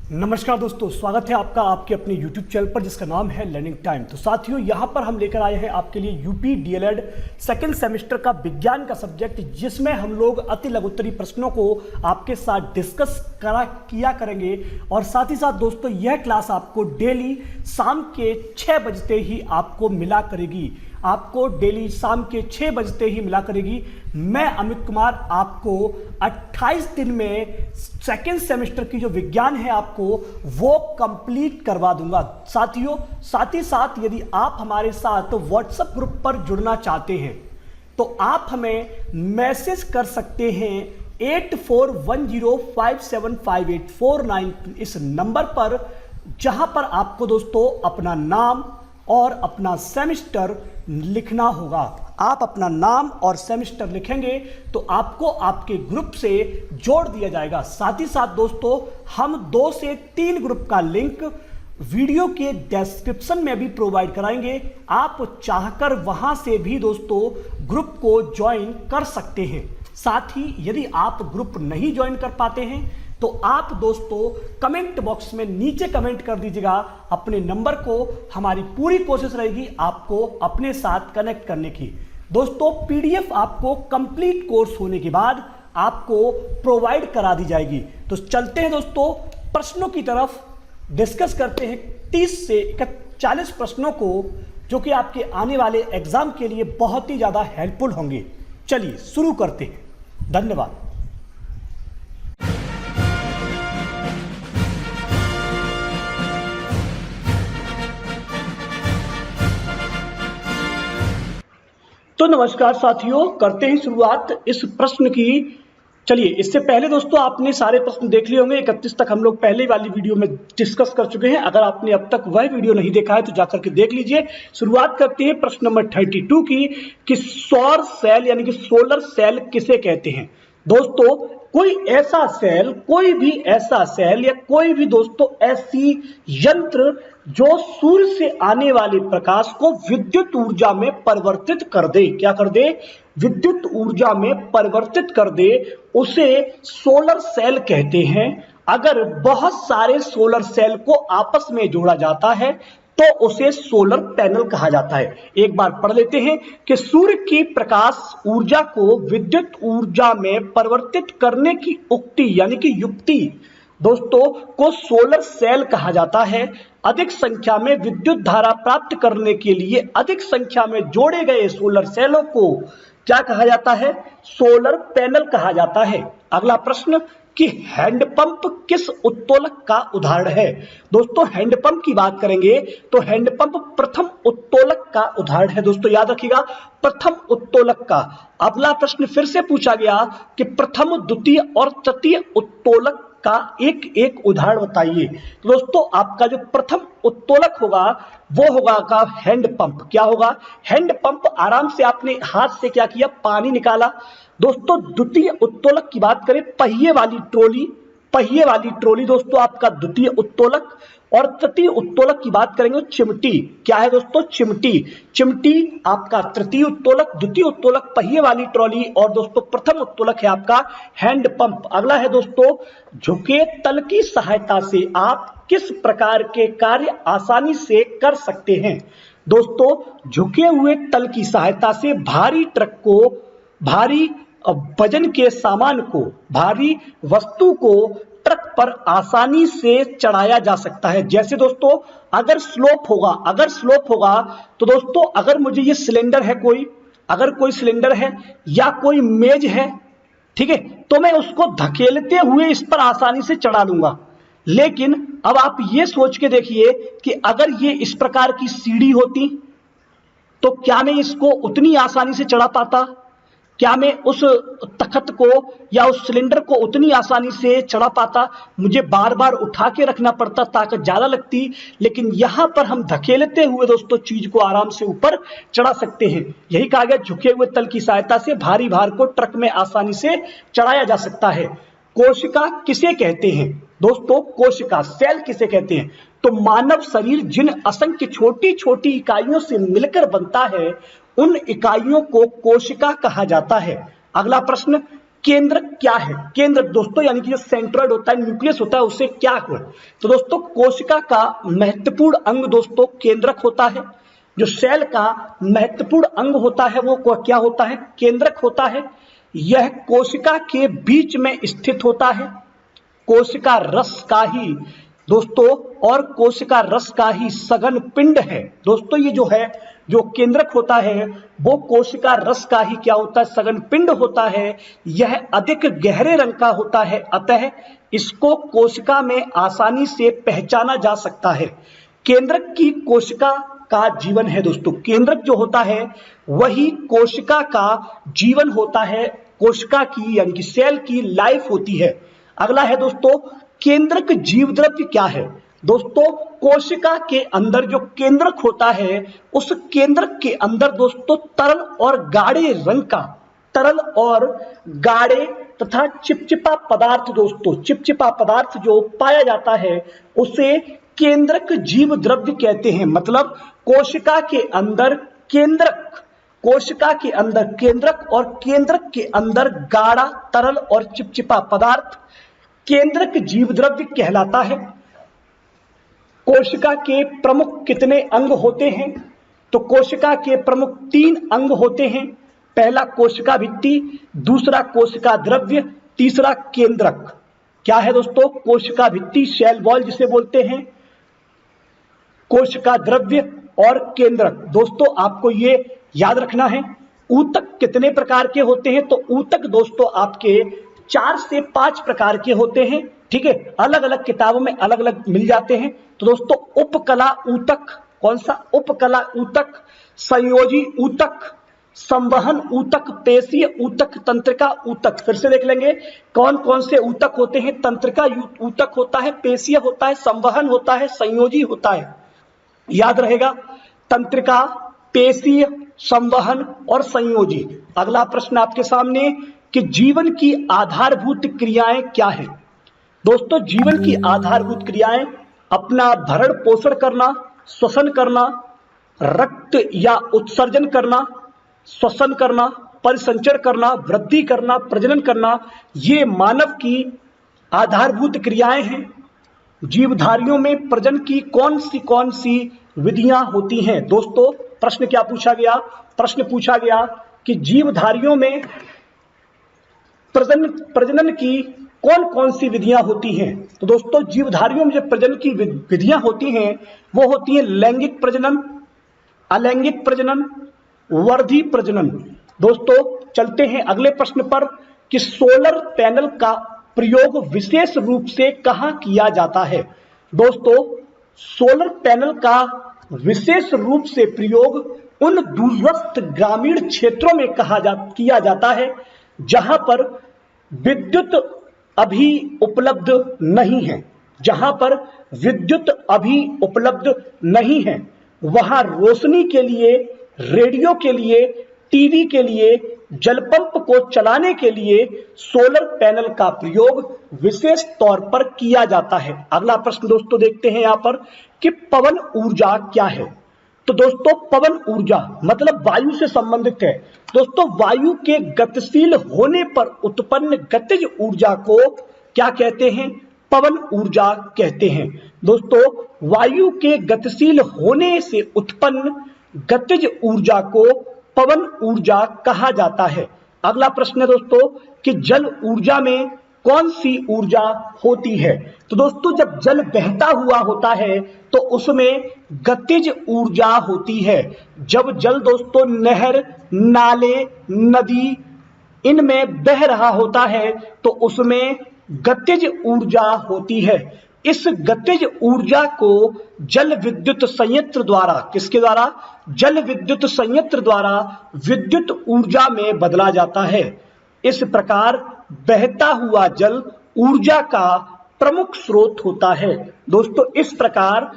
नमस्कार दोस्तों, स्वागत है आपका आपके अपने YouTube चैनल पर जिसका नाम है लर्निंग टाइम। तो साथियों, यहाँ पर हम लेकर आए हैं आपके लिए यूपी डीएलएड सेकंड सेमेस्टर का विज्ञान का सब्जेक्ट, जिसमें हम लोग अति लघुत्तरी प्रश्नों को आपके साथ डिस्कस किया करेंगे। और साथ ही साथ दोस्तों, यह क्लास आपको डेली शाम के 6 बजते ही आपको मिला करेगी। आपको डेली शाम के 6 बजते ही मिला करेगी। मैं अमित कुमार आपको 28 दिन में सेकेंड सेमेस्टर की जो विज्ञान है आपको वो कंप्लीट करवा दूंगा। साथियों, साथ ही साथ यदि आप हमारे साथ व्हाट्सएप ग्रुप पर जुड़ना चाहते हैं तो आप हमें मैसेज कर सकते हैं 8410575849 इस नंबर पर, जहां पर आपको दोस्तों अपना नाम और अपना सेमेस्टर लिखना होगा। आप अपना नाम और सेमेस्टर लिखेंगे तो आपको आपके ग्रुप से जोड़ दिया जाएगा। साथ ही साथ दोस्तों, हम 2 से 3 ग्रुप का लिंक वीडियो के डिस्क्रिप्शन में भी प्रोवाइड कराएंगे। आप चाहकर वहां से भी दोस्तों ग्रुप को ज्वाइन कर सकते हैं। साथ ही यदि आप ग्रुप नहीं ज्वाइन कर पाते हैं तो आप दोस्तों कमेंट बॉक्स में नीचे कमेंट कर दीजिएगा अपने नंबर को। हमारी पूरी कोशिश रहेगी आपको अपने साथ कनेक्ट करने की। दोस्तों, पीडीएफ आपको कंप्लीट कोर्स होने के बाद आपको प्रोवाइड करा दी जाएगी। तो चलते हैं दोस्तों प्रश्नों की तरफ, डिस्कस करते हैं 30 से 40 प्रश्नों को, जो कि आपके आने वाले एग्जाम के लिए बहुत ही ज्यादा हेल्पफुल होंगे। चलिए शुरू करते हैं। धन्यवाद। तो नमस्कार साथियों, करते हैं शुरुआत इस प्रश्न की। चलिए, इससे पहले दोस्तों आपने सारे प्रश्न देख लिए होंगे। 31 तक हम लोग पहले वाली वीडियो में डिस्कस कर चुके हैं। अगर आपने अब तक वह वीडियो नहीं देखा है तो जाकर के देख लीजिए। शुरुआत करते हैं प्रश्न नंबर 32 की कि सौर सेल यानी कि सोलर सेल किसे कहते हैं। दोस्तों, कोई ऐसा सेल, कोई भी ऐसा सेल या कोई भी दोस्तों ऐसी यंत्र जो सूर्य से आने वाले प्रकाश को विद्युत ऊर्जा में परिवर्तित कर दे, क्या कर दे, विद्युत ऊर्जा में परिवर्तित कर दे, उसे सोलर सेल कहते हैं। अगर बहुत सारे सोलर सेल को आपस में जोड़ा जाता है तो उसे सोलर पैनल कहा जाता है। एक बार पढ़ लेते हैं कि सूर्य की प्रकाश ऊर्जा को विद्युत ऊर्जा में परिवर्तित करने की उक्ति यानी कि युक्ति दोस्तों को सोलर सेल कहा जाता है। अधिक संख्या में विद्युत धारा प्राप्त करने के लिए अधिक संख्या में जोड़े गए सोलर सेलों को क्या कहा जाता है, सोलर पैनल कहा जाता है। अगला प्रश्न कि हैंडपंप किस उत्तोलक का उदाहरण है। दोस्तों, हैंडपंप की बात करेंगे तो हैंडपंप प्रथम उत्तोलक का उदाहरण है। दोस्तों याद रखिएगा, प्रथम उत्तोलक का। अगला प्रश्न फिर से पूछा गया कि प्रथम, द्वितीय और तृतीय उत्तोलक का एक एक उदाहरण बताइए। तो दोस्तों, आपका जो प्रथम उत्तोलक होगा वो होगा का हैंडपंप। क्या होगा, हैंडपंप। आराम से आपने हाथ से क्या किया, पानी निकाला। दोस्तों, द्वितीय उत्तोलक की बात करें, पहिए वाली ट्रोली, पहिए वाली ट्रोली दोस्तों आपका द्वितीय उत्तोलक। और तृतीय उत्तोलक की बात करेंगे, चिमटी। क्या है दोस्तों, चिमटी। चिमटी आपका तृतीय उत्तोलक, द्वितीय उत्तोलक पहिए वाली ट्रॉली, और दोस्तों प्रथम उत्तोलक है आपका हैंडपंप। अगला है दोस्तों, झुके तल की सहायता से आप किस प्रकार के कार्य आसानी से कर सकते हैं। दोस्तों, झुके हुए तल की सहायता से भारी ट्रक को, भारी वजन के सामान को, भारी वस्तु को ट्रक पर आसानी से चढ़ाया जा सकता है। जैसे दोस्तों, अगर स्लोप होगा, अगर स्लोप होगा तो दोस्तों, अगर मुझे ये सिलेंडर है कोई, अगर कोई सिलेंडर है या कोई मेज है, ठीक है, तो मैं उसको धकेलते हुए इस पर आसानी से चढ़ा लूंगा। लेकिन अब आप ये सोच के देखिए कि अगर ये इस प्रकार की सीढ़ी होती तो क्या मैं इसको उतनी आसानी से चढ़ा पाता? क्या मैं उस तख्त को या उस सिलेंडर को उतनी आसानी से चढ़ा पाता? मुझे बार बार उठा के रखना पड़ता, ताकत ज्यादा लगती। लेकिन यहां पर हम धकेलते हुए दोस्तों चीज को आराम से ऊपर चढ़ा सकते हैं। यही कहा गया, झुके हुए तल की सहायता से भारी भार को ट्रक में आसानी से चढ़ाया जा सकता है। कोशिका किसे कहते हैं। दोस्तों, कोशिका, सेल किसे कहते हैं। तो मानव शरीर जिन असंख्य छोटी छोटी इकाइयों से मिलकर बनता है उन इकाइयों को कोशिका कहा जाता है। अगला प्रश्न, केंद्रक क्या है? केंद्रक दोस्तों यानी कि जो सेंट्रोइड होता है, न्यूक्लियस होता है, उससे क्या है? तो दोस्तों कोशिका का महत्वपूर्ण अंग दोस्तों केंद्रक होता है। जो सेल का महत्वपूर्ण अंग होता है वो क्या होता है? केंद्रक होता है। यह कोशिका के बीच में स्थित होता है। कोशिका रस का ही दोस्तों और कोशिका रस का ही सघन पिंड है। दोस्तों ये जो है, जो केंद्रक होता है वो कोशिका रस का ही क्या होता है? सघन पिंड होता है। यह अधिक गहरे रंग का होता है, अतः इसको कोशिका में आसानी से पहचाना जा सकता है। केंद्रक की कोशिका का जीवन है दोस्तों। केंद्रक जो होता है वही कोशिका का जीवन होता है। कोशिका की यानी कि सेल की लाइफ होती है। अगला है दोस्तों, केंद्रक जीवद्रव्य क्या है? दोस्तों कोशिका के अंदर जो केंद्रक होता है, उस केंद्रक के अंदर दोस्तों तरल और गाढ़े रंग का, तरल और गाढ़े तथा चिपचिपा पदार्थ दोस्तों, चिपचिपा पदार्थ जो पाया जाता है उसे केंद्रक जीवद्रव्य कहते हैं। मतलब कोशिका के अंदर केंद्रक, कोशिका के अंदर केंद्रक और केंद्रक के अंदर गाढ़ा तरल और चिपचिपा पदार्थ केंद्रक जीवद्रव्य कहलाता है। कोशिका के प्रमुख कितने अंग होते हैं? तो कोशिका के प्रमुख 3 अंग होते हैं। पहला कोशिका भित्ति, दूसरा कोशिका द्रव्य, तीसरा केंद्रक। क्या है दोस्तों? कोशिका भित्ति, सेल वॉल जिसे बोलते हैं, कोशिका द्रव्य और केंद्रक। दोस्तों आपको ये याद रखना है। ऊतक कितने प्रकार के होते हैं? तो ऊतक दोस्तों आपके 4 से 5 प्रकार के होते हैं। ठीक है, अलग अलग किताबों में अलग अलग मिल जाते हैं। तो दोस्तों उपकला ऊतक, कौन सा? उपकला ऊतक, संयोजी ऊतक, संवहन ऊतक, पेशीय ऊतक, तंत्रिका ऊतक। फिर से देख लेंगे कौन कौन से ऊतक होते हैं। तंत्रिका ऊतक होता है, पेशीय होता है, संवहन होता है, संयोजी होता है। याद रहेगा, तंत्रिका, पेशीय, संवहन और संयोजी। अगला प्रश्न आपके सामने कि जीवन की आधारभूत क्रियाएं क्या है? दोस्तों जीवन की आधारभूत क्रियाएं अपना भरण पोषण करना, श्वसन करना, रक्त या उत्सर्जन करना, श्वसन करना, परिसंचरण करना, वृद्धि करना, प्रजनन करना, ये मानव की आधारभूत क्रियाएं हैं। जीवधारियों में प्रजनन की कौन सी विधियां होती हैं? दोस्तों प्रश्न क्या पूछा गया? प्रश्न पूछा गया कि जीवधारियों में प्रजनन की कौन सी विधियां होती हैं? तो दोस्तों जीवधारियों में जो प्रजनन की विधियां होती हैं वो होती है लैंगिक प्रजनन, अलैंगिक प्रजनन, वर्धी प्रजनन। दोस्तों चलते हैं अगले प्रश्न पर कि सोलर पैनल का प्रयोग विशेष रूप से कहां किया जाता है? दोस्तों सोलर पैनल का विशेष रूप से प्रयोग उन दूरस्थ ग्रामीण क्षेत्रों में किया जाता है जहां पर विद्युत अभी उपलब्ध नहीं है। जहां पर विद्युत अभी उपलब्ध नहीं है वहां रोशनी के लिए, रेडियो के लिए, टीवी के लिए, जल पंप को चलाने के लिए सोलर पैनल का प्रयोग विशेष तौर पर किया जाता है। अगला प्रश्न दोस्तों देखते हैं यहां पर कि पवन ऊर्जा क्या है? तो दोस्तों पवन ऊर्जा मतलब वायु से संबंधित है। दोस्तों वायु के गतिशील होने पर उत्पन्न गतिज ऊर्जा को क्या कहते हैं? पवन ऊर्जा कहते हैं। दोस्तों वायु के गतिशील होने से उत्पन्न गतिज ऊर्जा को पवन ऊर्जा कहा जाता है। अगला प्रश्न है दोस्तों कि जल ऊर्जा में कौन सी ऊर्जा होती है? तो दोस्तों जब जल बहता हुआ होता है तो उसमें गतिज ऊर्जा होती है। जब जल दोस्तों नहर, नाले, नदी इनमें बह रहा होता है तो उसमें गतिज ऊर्जा होती है। इस गतिज ऊर्जा को जल विद्युत संयंत्र द्वारा, किसके द्वारा? जल विद्युत संयंत्र द्वारा विद्युत ऊर्जा में बदला जाता है। इस प्रकार बहता हुआ जल ऊर्जा का प्रमुख स्रोत होता है। दोस्तों इस प्रकार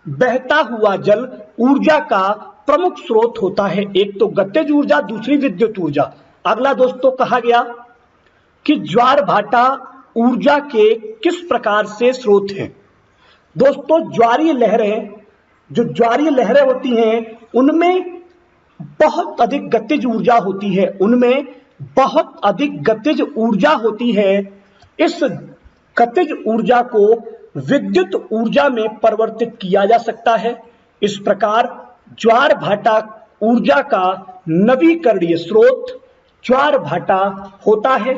बहता हुआ जल ऊर्जा का प्रमुख स्रोत होता है। एक तो गतिज ऊर्जा, दूसरी विद्युत ऊर्जा। अगला दोस्तों कहा गया कि ज्वार भाटा ऊर्जा के किस प्रकार से स्रोत हैं? दोस्तों ज्वारीय लहरें, जो ज्वारीय लहरें होती हैं उनमें बहुत अधिक गतिज ऊर्जा होती है। उनमें बहुत अधिक गतिज ऊर्जा होती है, इस गतिज ऊर्जा को विद्युत ऊर्जा में परिवर्तित किया जा सकता है। इस प्रकार ज्वार भाटा ऊर्जा का नवीकरणीय स्रोत ज्वार भाटा होता है।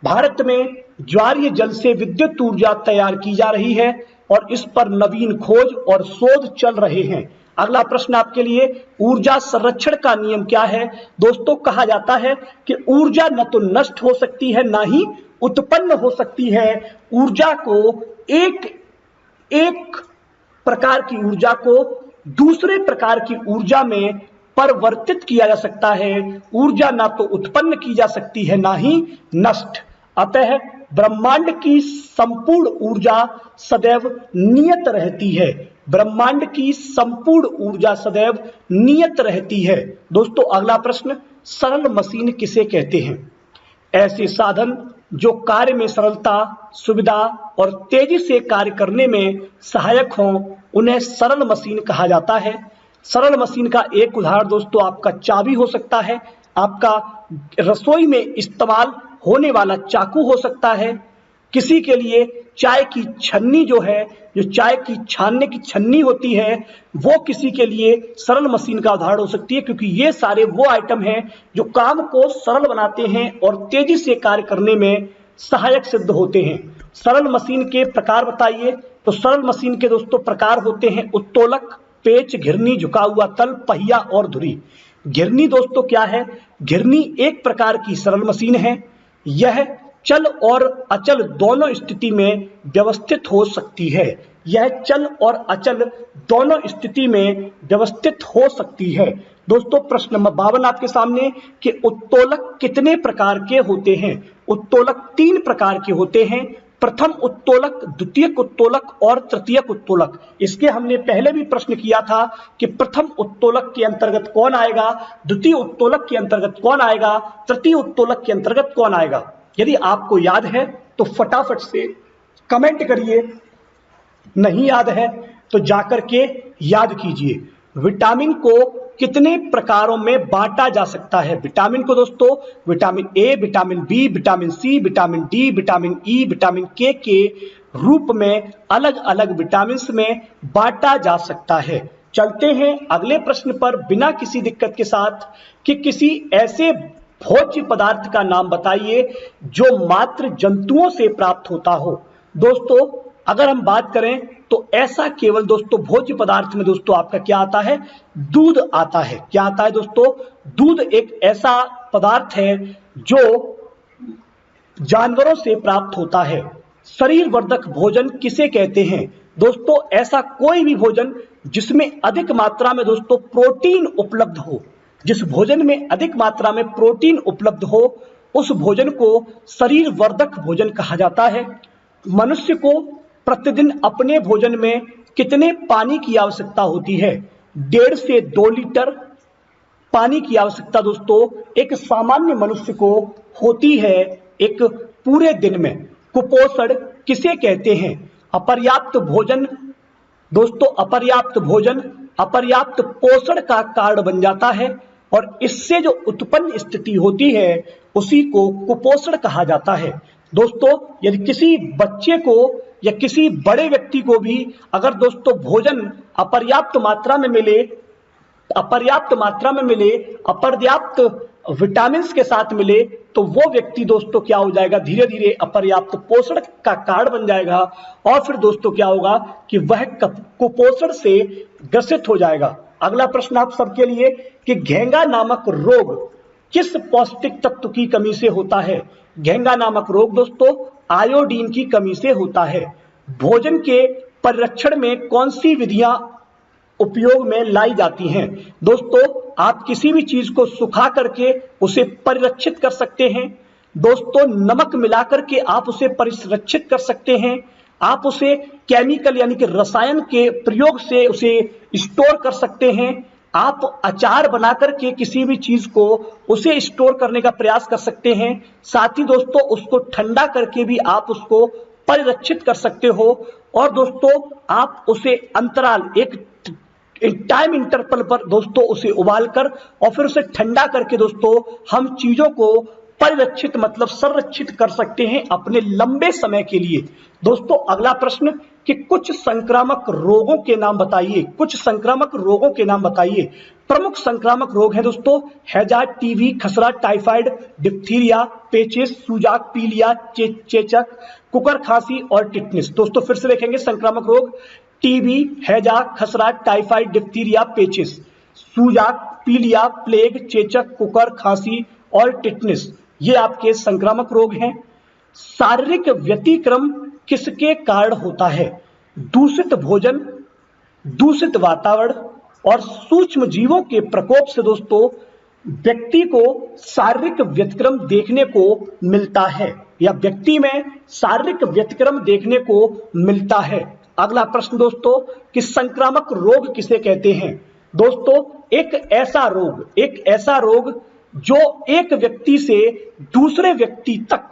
भारत में ज्वारीय जल से विद्युत ऊर्जा तैयार की जा रही है और इस पर नवीन खोज और शोध चल रहे हैं। अगला प्रश्न आपके लिए, ऊर्जा संरक्षण का नियम क्या है? दोस्तों, कहा जाता है कि ऊर्जा न तो नष्ट हो सकती है ना ही उत्पन्न हो सकती है। ऊर्जा को एक प्रकार की ऊर्जा को दूसरे प्रकार की ऊर्जा में परिवर्तित किया जा सकता है। ऊर्जा ना तो उत्पन्न की जा सकती है ना ही नष्ट। अतः ब्रह्मांड की संपूर्ण ऊर्जा सदैव नियत रहती है। ब्रह्मांड की संपूर्ण ऊर्जा सदैव नियत रहती है। दोस्तों, अगला प्रश्न, सरल मशीन किसे कहते हैं? ऐसे साधन जो कार्य में सरलता, सुविधा और तेजी से कार्य करने में सहायक हों, उन्हें सरल मशीन कहा जाता है। सरल मशीन का एक उदाहरण दोस्तों आपका चाबी हो सकता है, आपका रसोई में इस्तेमाल होने वाला चाकू हो सकता है, किसी के लिए चाय की छन्नी जो है, जो चाय की छानने की छन्नी होती है, वो किसी के लिए सरल मशीन का उदाहरण हो सकती है, क्योंकि ये सारे वो आइटम हैं जो काम को सरल बनाते हैं और तेजी से कार्य करने में सहायक सिद्ध होते हैं। सरल मशीन के प्रकार बताइए। तो सरल मशीन के दोस्तों प्रकार होते हैं उत्तोलक, पेच, घिरनी, झुका हुआ तल, पहिया और धुरी। घिरनी दोस्तों क्या है? घिरनी एक प्रकार की सरल मशीन है। यह चल और अचल दोनों स्थिति में व्यवस्थित हो सकती है। यह चल और अचल दोनों स्थिति में व्यवस्थित हो सकती है। दोस्तों, प्रश्न नंबर 52 आपके सामने कि उत्तोलक कितने प्रकार के होते हैं? उत्तोलक 3 प्रकार के होते हैं। प्रथम उत्तोलक, द्वितीयक उत्तोलक और तृतीयक उत्तोलक। इसके हमने पहले भी प्रश्न किया था कि प्रथम उत्तोलक के अंतर्गत कौन आएगा, द्वितीय उत्तोलक के अंतर्गत कौन आएगा, तृतीय उत्तोलक के अंतर्गत कौन आएगा। यदि आपको याद है तो फटाफट से कमेंट करिए, नहीं याद है तो जाकर के याद कीजिए। विटामिन को कितने प्रकारों में बांटा जा सकता है? विटामिन को दोस्तों vitamin a, vitamin b, vitamin c, vitamin d, vitamin e, vitamin के रूप में अलग अलग विटामिन में बांटा जा सकता है। चलते हैं अगले प्रश्न पर बिना किसी दिक्कत के साथ कि किसी ऐसे भोज्य पदार्थ का नाम बताइए जो मात्र जंतुओं से प्राप्त होता हो। दोस्तों, अगर हम बात करें तो ऐसा केवल दोस्तों भोज्य पदार्थ में दोस्तों आपका क्या आता है? दूध आता है। क्या आता है दोस्तों? दूध एक ऐसा पदार्थ है जो जानवरों से प्राप्त होता है। शरीर वर्धक भोजन किसे कहते हैं? दोस्तों, ऐसा कोई भी भोजन जिसमें अधिक मात्रा में दोस्तों प्रोटीन उपलब्ध हो। जिस भोजन में अधिक मात्रा में प्रोटीन उपलब्ध हो उस भोजन को शरीर वर्धक भोजन कहा जाता है। मनुष्य को प्रतिदिन अपने भोजन में कितने पानी की आवश्यकता होती है? 1.5 से 2 लीटर पानी की आवश्यकता दोस्तों एक सामान्य मनुष्य को होती है एक पूरे दिन में। कुपोषण किसे कहते हैं? अपर्याप्त भोजन दोस्तों, अपर्याप्त भोजन अपर्याप्त पोषण का कारण बन जाता है और इससे जो उत्पन्न स्थिति होती है उसी को कुपोषण कहा जाता है। दोस्तों, यदि किसी बच्चे को या किसी बड़े व्यक्ति को भी अगर दोस्तों भोजन अपर्याप्त मात्रा में मिले, अपर्याप्त विटामिन के साथ मिले, तो वो व्यक्ति दोस्तों क्या हो जाएगा? धीरे धीरे अपर्याप्त पोषण का कारण बन जाएगा और फिर दोस्तों क्या होगा कि वह कुपोषण से ग्रसित हो जाएगा। अगला प्रश्न आप सबके लिए कि घेंगा नामक रोग किस पौष्टिक तत्व की कमी से होता है? घेंगा नामक रोग दोस्तों आयोडीन की कमी से होता है। भोजन के परिरक्षण में कौन सी विधियां उपयोग में लाई जाती हैं? दोस्तों, आप किसी भी चीज को सुखा करके उसे परिरक्षित कर सकते हैं। दोस्तों, नमक मिलाकर के आप उसे परिरक्षित कर सकते हैं। आप उसे केमिकल यानी कि रसायन के प्रयोग से उसे स्टोर कर सकते हैं। आप अचार बनाकर के किसी भी चीज को उसे स्टोर करने का प्रयास कर सकते हैं। साथ ही दोस्तों उसको ठंडा करके भी आप उसको परिरक्षित कर सकते हो। और दोस्तों आप उसे अंतराल एक टाइम इंटरवल पर दोस्तों उसे उबालकर और फिर उसे ठंडा करके दोस्तों हम चीजों को परिरक्षित मतलब संरक्षित कर सकते हैं अपने लंबे समय के लिए। दोस्तों अगला प्रश्न कि कुछ संक्रामक रोगों के नाम बताइए। कुछ संक्रामक रोगों के नाम बताइए। प्रमुख संक्रामक रोग हैं दोस्तों हैजा, टीबी, खसरा, टाइफाइड, डिप्थीरिया, पेचिस, सूजाक, पीलिया, चेचक, कुकर खांसी और टिटनिस। दोस्तों फिर से देखेंगे संक्रामक रोग टीबी, हैजा, खसरा, टाइफाइड, डिप्थीरिया, पेचिस, सूजाक, पीलिया, प्लेग, चेचक, कुकर खांसी और टिटनिस, ये आपके संक्रामक रोग हैं। शारीरिक व्यतिक्रम किसके कारण होता है? दूषित भोजन, दूषित वातावरण और सूक्ष्म जीवों के प्रकोप से दोस्तों व्यक्ति को शारीरिक व्यतिक्रम देखने को मिलता है, या व्यक्ति में शारीरिक व्यतिक्रम देखने को मिलता है। अगला प्रश्न दोस्तों कि संक्रामक रोग किसे कहते हैं? दोस्तों एक ऐसा रोग जो एक व्यक्ति से दूसरे व्यक्ति तक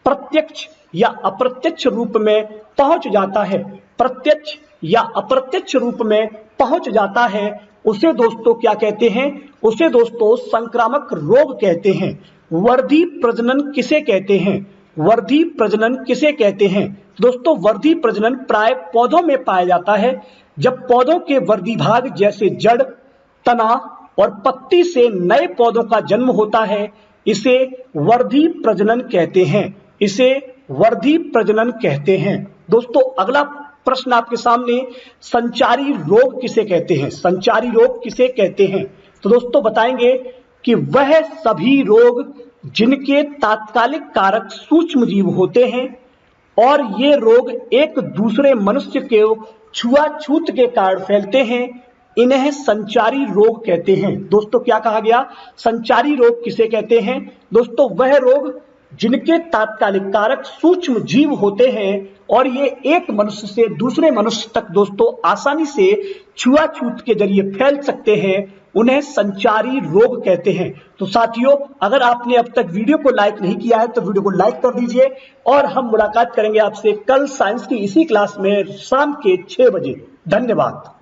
प्रत्यक्ष या अप्रत्यक्ष रूप में पहुंच जाता है, प्रत्यक्ष या अप्रत्यक्ष रूप में पहुंच जाता है, उसे दोस्तों क्या कहते हैं? उसे दोस्तों संक्रामक रोग कहते हैं। वर्धी प्रजनन किसे कहते हैं? वर्धी प्रजनन किसे कहते हैं? दोस्तों वर्धी प्रजनन प्राय पौधों में पाया जाता है। जब पौधों के वर्धी भाग जैसे जड़, तना और पत्ती से नए पौधों का जन्म होता है, इसे वर्धी प्रजनन कहते हैं। इसे वर्धी प्रजनन कहते हैं। दोस्तों अगला प्रश्न आपके सामने, संचारी रोग किसे कहते हैं? संचारी रोग किसे कहते हैं? तो दोस्तों बताएंगे कि वह सभी रोग जिनके तात्कालिक कारक सूक्ष्म जीव होते हैं और ये रोग एक दूसरे मनुष्य के छुआछूत के कारण फैलते हैं, इन्हें संचारी रोग कहते हैं। दोस्तों क्या कहा गया? संचारी रोग किसे कहते हैं? दोस्तों वह रोग जिनके तात्कालिक कारक सूक्ष्म जीव होते हैं और ये एक मनुष्य से दूसरे मनुष्य तक दोस्तों आसानी से छुआछूत के जरिए फैल सकते हैं, उन्हें संचारी रोग कहते हैं। तो साथियों अगर आपने अब तक वीडियो को लाइक नहीं किया है तो वीडियो को लाइक कर दीजिए और हम मुलाकात करेंगे आपसे कल साइंस की इसी क्लास में शाम के 6 बजे। धन्यवाद।